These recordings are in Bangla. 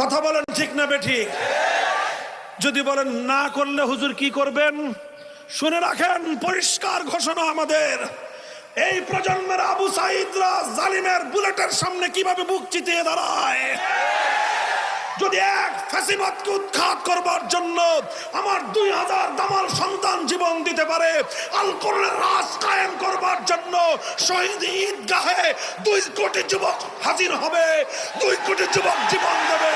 কথা বলেন ঠিক না বেঠিক? যদি বলেন না করলে হুজুর কি করবেন, শুনে রাখেন পরিষ্কার ঘোষণা আমাদের। এই প্রজন্মের আবু সাঈদরা জালিমের বুলেটের সামনে কিভাবে বুক চিতিয়ে দাঁড়ায়। যদি এক ফ্যাসিবাদকে উৎখাত করবার জন্য আমার 2000 দামাল সন্তান জীবন দিতে পারে, আল কোরআনের রাজ কায়েম করবার জন্য শহীদ ঈদগাহে 2 কোটি যুবক হাজির হবে, 2 কোটি যুবক জীবন দেবে।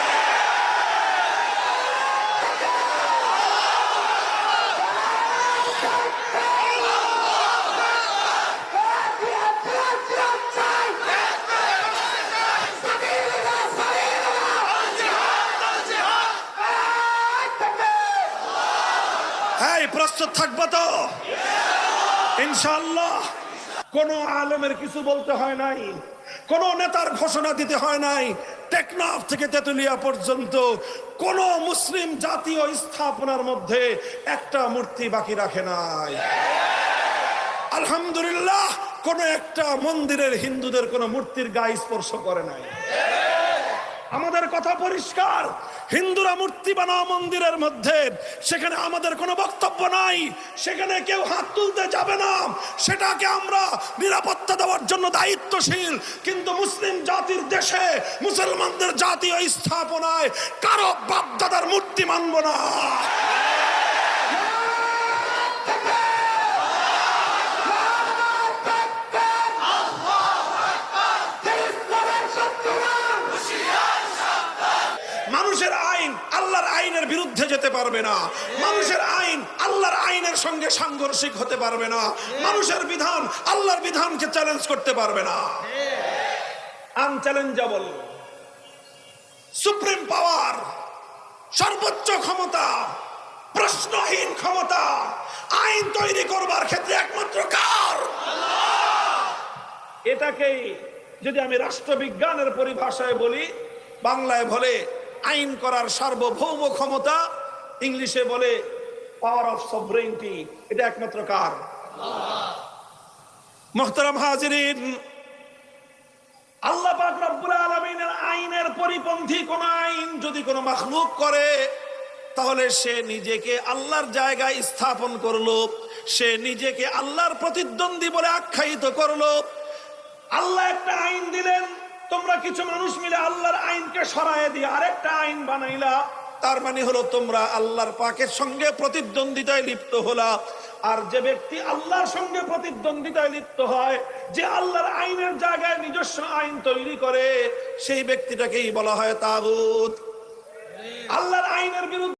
প্রস্তুত থাকবো তো ইনশাআল্লাহ? কোন আলেমের কিছু বলতে হয় নাই, কোন নেতার ঘোষণা দিতে হয় নাই। টেকনাফ থেকে তেতুলিয়া পর্যন্ত কোন মুসলিম জাতীয় স্থাপনার মধ্যে একটা মূর্তি বাকি রাখে নাই। আলহামদুলিল্লাহ, কোন একটা মন্দিরের হিন্দুদের কোন মূর্তির গায়ে স্পর্শ করে নাই। আমাদের কথা পরিষ্কার, হিন্দুরা মূর্তি বানাও মন্দিরের মধ্যে, সেখানে আমাদের কোনো বক্তব্য নাই, সেখানে কেউ হাত তুলতে যাবে না, সেটাকে আমরা নিরাপত্তা দেওয়ার জন্য দায়িত্বশীল। কিন্তু মুসলিম জাতির দেশে মুসলমানদের জাতীয় স্থাপনায় কারো বাপদাদার মূর্তি মানব না। মানুষের আইন আল্লাহর আইনের বিরুদ্ধে যেতে পারবে না, মানুষের আইন আল্লাহর আইনের সঙ্গে সাংঘর্ষিক হতে পারবে না, মানুষের বিধান আল্লাহর বিধানকে চ্যালেঞ্জ করতে পারবে না। আনচ্যালেঞ্জেবল, সুপ্রিম পাওয়ার, সর্বোচ্চ ক্ষমতা, প্রশ্নহীন ক্ষমতা আইন তৈরি করবার ক্ষেত্রে একমাত্র কার? এটাকেই যদি আমি রাষ্ট্রবিজ্ঞানের পরিভাষায় বলি, বাংলায় বলে আইন করার সার্বভৌম ক্ষমতা, ইংলিশে বলে পাওয়ার অফ সভরেইনটি। এটা একমাত্র কার? মুহতারাম হাজিরিন, আল্লাহ পাক রব্বুল আলামিনের আইনের পরিপন্থী কোন আইন যদি কোন মাখলুক করে, তাহলে সে নিজেকে আল্লাহর জায়গায় স্থাপন করলো, সে নিজেকে আল্লাহর প্রতিদ্বন্দ্বী বলে আখ্যায়িত করলো। আল্লাহ একটা আইন দিলেন, তোমরা কিছু মানুষ মিলে আল্লাহর আইনকে সরায় দিয়ে আরেকটা আইন বানাইলা, তার মানে হলো তোমরা আল্লাহর পাকের সঙ্গে প্রতিদ্বন্দ্বিতায় লিপ্ত হলা। আর যে ব্যক্তি আল্লাহর সঙ্গে প্রতিদ্বন্দ্বিতায় লিপ্ত হয়, যে আল্লাহর আইনের জায়গায় নিজস্ব আইন তৈরি করে, সেই ব্যক্তিটাকেই বলা হয় তাগুত। আল্লাহর আইনের বিরুদ্ধে